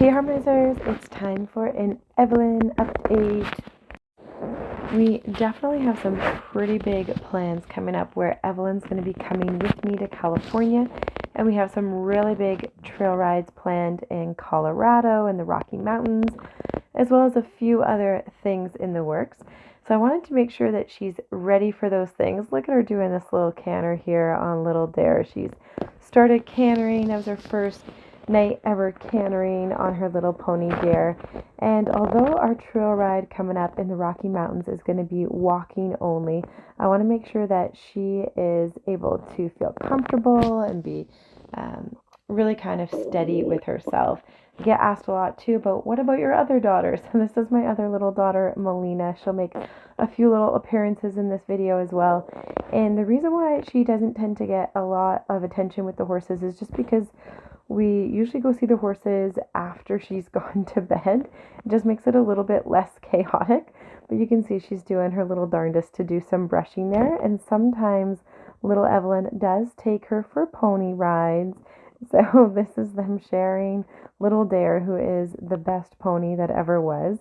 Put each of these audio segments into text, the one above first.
Hey Harmonizers, it's time for an Evelyn update. We definitely have some pretty big plans coming up where Evelyn's going to be coming with me to California, and we have some really big trail rides planned in Colorado and the Rocky Mountains, as well as a few other things in the works. So I wanted to make sure that she's ready for those things. Look at her doing this little canter here on Little Dare. She's started cantering. That was her first night ever cantering on her little pony Dare. And although our trail ride coming up in the Rocky Mountains is going to be walking only, I want to make sure that she is able to feel comfortable and be really kind of steady with herself. I get asked a lot too, but what about your other daughters? And this is my other little daughter, Melina. She'll make a few little appearances in this video as well. And the reason why she doesn't tend to get a lot of attention with the horses is just because we usually go see the horses after she's gone to bed. It just makes it a little bit less chaotic. But you can see she's doing her little darndest to do some brushing there. And sometimes little Evelyn does take her for pony rides. So this is them sharing Little Dare, who is the best pony that ever was.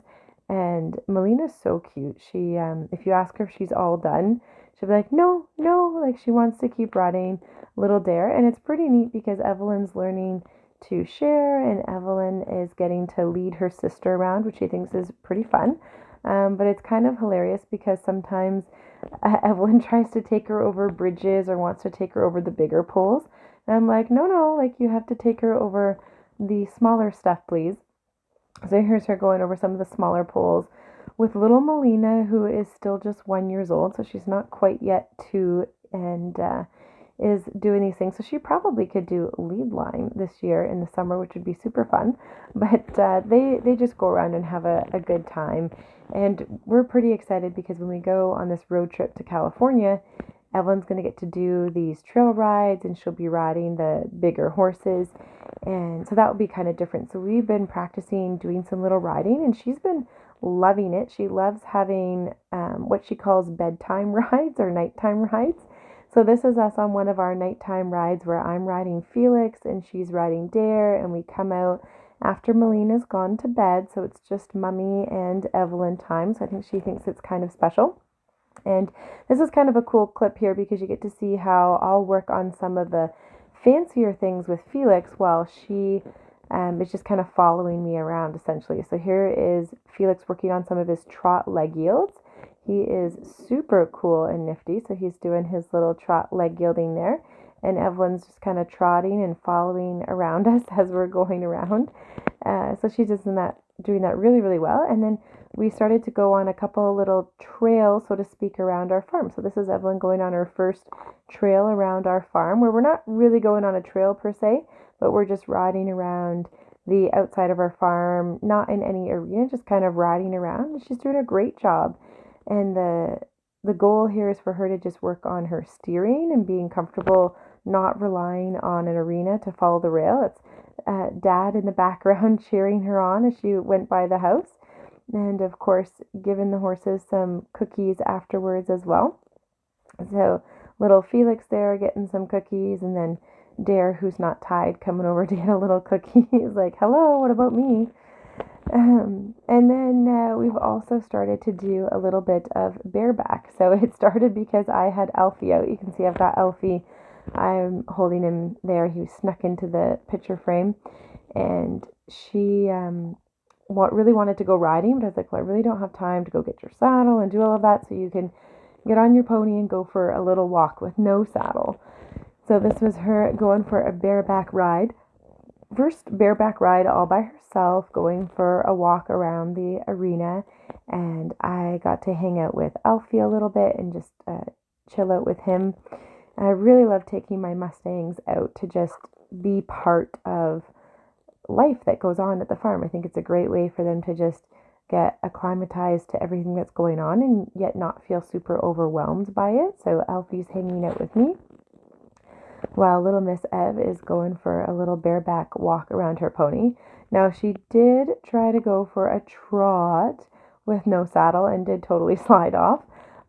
And Melina's so cute. She, if you ask her if she's all done, she'll be like, no, no, like she wants to keep riding Little Dare. And it's pretty neat because Evelyn's learning to share, and Evelyn is getting to lead her sister around, which she thinks is pretty fun. But it's kind of hilarious because sometimes Evelyn tries to take her over bridges or wants to take her over the bigger poles. And I'm like, no, no, like you have to take her over the smaller stuff, please. So here's her going over some of the smaller poles with little Melina, who is still just 1 year old. So she's not quite yet 2 and is doing these things. So she probably could do lead line this year in the summer, which would be super fun. But they just go around and have a good time. And we're pretty excited because when we go on this road trip to California, Evelyn's going to get to do these trail rides and she'll be riding the bigger horses. And so that will be kind of different. So we've been practicing doing some little riding and she's been loving it. She loves having what she calls bedtime rides or nighttime rides. So this is us on one of our nighttime rides where I'm riding Felix and she's riding Dare, and we come out after Melina's gone to bed. So it's just Mummy and Evelyn time. So I think she thinks it's kind of special. And this is kind of a cool clip here because you get to see how I'll work on some of the fancier things with Felix while she is just kind of following me around essentially. So here is Felix working on some of his trot leg yields. He is super cool and nifty. So he's doing his little trot leg yielding there. And Evelyn's just kind of trotting and following around us as we're going around. So she's just doing that really, really well. And then we started to go on a couple little trails, so to speak, around our farm. So this is Evelyn going on her first trail around our farm, where we're not really going on a trail per se, but we're just riding around the outside of our farm, not in any arena, just kind of riding around. And she's doing a great job. And the goal here is for her to just work on her steering and being comfortable, not relying on an arena to follow the rail. It's Dad in the background cheering her on as she went by the house. And of course, giving the horses some cookies afterwards as well. So little Felix there getting some cookies, and then Dare, who's not tied, coming over to get a little cookie. He's like, hello, what about me? And then we've also started to do a little bit of bareback. So it started because I had Alfie out. You can see I've got Alfie. I'm holding him there. He snuck into the picture frame. And she really wanted to go riding, but I was like, well, I really don't have time to go get your saddle and do all of that. So you can get on your pony and go for a little walk with no saddle. So this was her going for a bareback ride. First bareback ride all by herself, going for a walk around the arena, and I got to hang out with Alfie a little bit and just chill out with him. And I really love taking my Mustangs out to just be part of life that goes on at the farm. I think it's a great way for them to just get acclimatized to everything that's going on and yet not feel super overwhelmed by it. So Alfie's hanging out with me, while little Miss Ev is going for a little bareback walk around her pony. Now, she did try to go for a trot with no saddle and did totally slide off.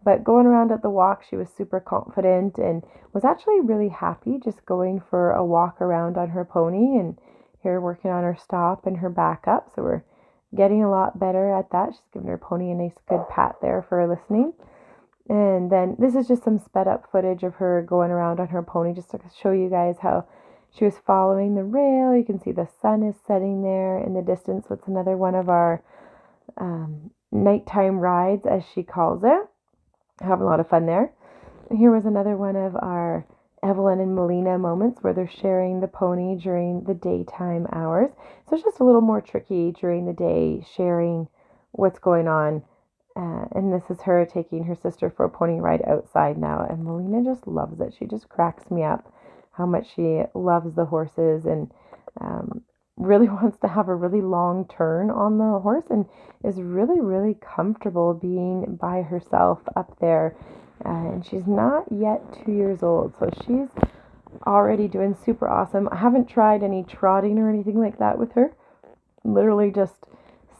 But going around at the walk, she was super confident and was actually really happy just going for a walk around on her pony and here working on her stop and her backup. So we're getting a lot better at that. She's giving her pony a nice good pat there for listening. And then this is just some sped up footage of her going around on her pony, just to show you guys how she was following the rail. You can see the sun is setting there in the distance. It's another one of our nighttime rides, as she calls it. Having a lot of fun there. Here was another one of our Evelyn and Melina moments where they're sharing the pony during the daytime hours. So it's just a little more tricky during the day, sharing what's going on. And this is her taking her sister for a pony ride outside now. And Melina just loves it. She just cracks me up how much she loves the horses and really wants to have a really long turn on the horse and is really, really comfortable being by herself up there. And she's not yet 2 years old, so she's already doing super awesome. I haven't tried any trotting or anything like that with her. Literally just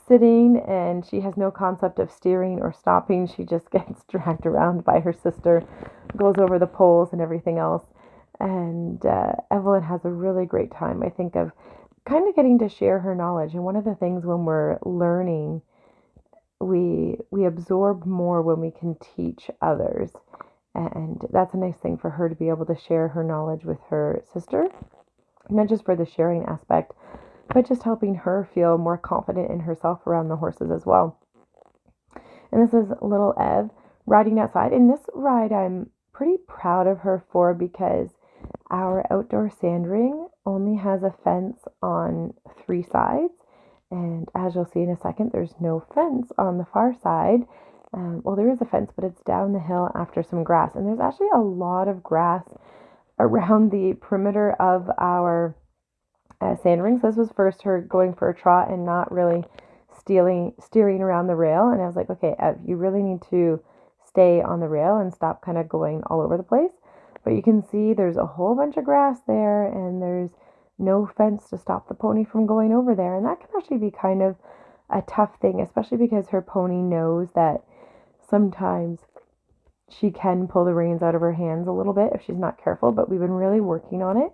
sitting, and she has no concept of steering or stopping. She just gets dragged around by her sister, goes over the poles and everything else. And Evelyn has a really great time, I think, of kind of getting to share her knowledge. And one of the things when we're learning, we absorb more when we can teach others. And that's a nice thing for her to be able to share her knowledge with her sister, not just for the sharing aspect, but just helping her feel more confident in herself around the horses as well. And this is little Ev riding outside. In this ride, I'm pretty proud of her for, because our outdoor sand ring only has a fence on 3 sides. And as you'll see in a second, there's no fence on the far side. Well, there is a fence, but it's down the hill after some grass. And there's actually a lot of grass around the perimeter of our sand rings. This was first her going for a trot and not really steering around the rail. And I was like, okay, Ev, you really need to stay on the rail and stop kind of going all over the place. But you can see there's a whole bunch of grass there, and there's no fence to stop the pony from going over there. And that can actually be kind of a tough thing, especially because her pony knows that sometimes she can pull the reins out of her hands a little bit if she's not careful. But we've been really working on it,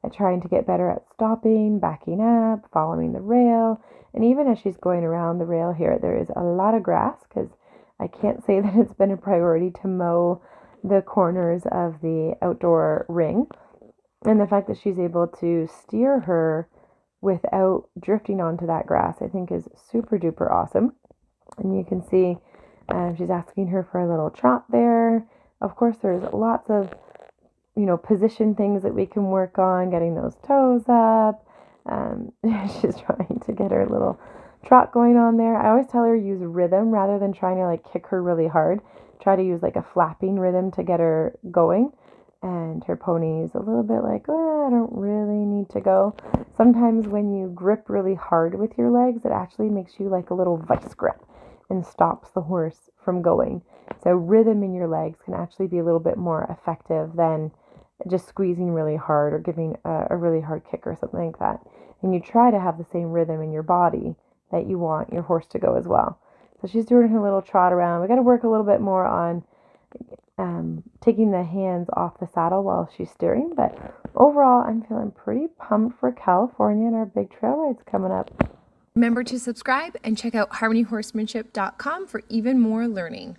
at trying to get better at stopping, backing up, following the rail. And even as she's going around the rail here, there is a lot of grass, because I can't say that it's been a priority to mow the corners of the outdoor ring. And the fact that she's able to steer her without drifting onto that grass, I think, is super duper awesome. And you can see she's asking her for a little trot there. Of course, there's lots of position things that we can work on, getting those toes up. She's trying to get her little trot going on there. I always tell her use rhythm rather than trying to kick her really hard. Try to use a flapping rhythm to get her going. And her pony's a little bit like, oh, I don't really need to go. Sometimes when you grip really hard with your legs, it actually makes you like a little vice grip and stops the horse from going. So rhythm in your legs can actually be a little bit more effective than just squeezing really hard or giving a really hard kick or something like that. And you try to have the same rhythm in your body that you want your horse to go as well. So she's doing her little trot around. We got to work a little bit more on taking the hands off the saddle while she's steering. But overall, I'm feeling pretty pumped for California and our big trail rides coming up. Remember to subscribe and check out harmonyhorsemanship.com for even more learning.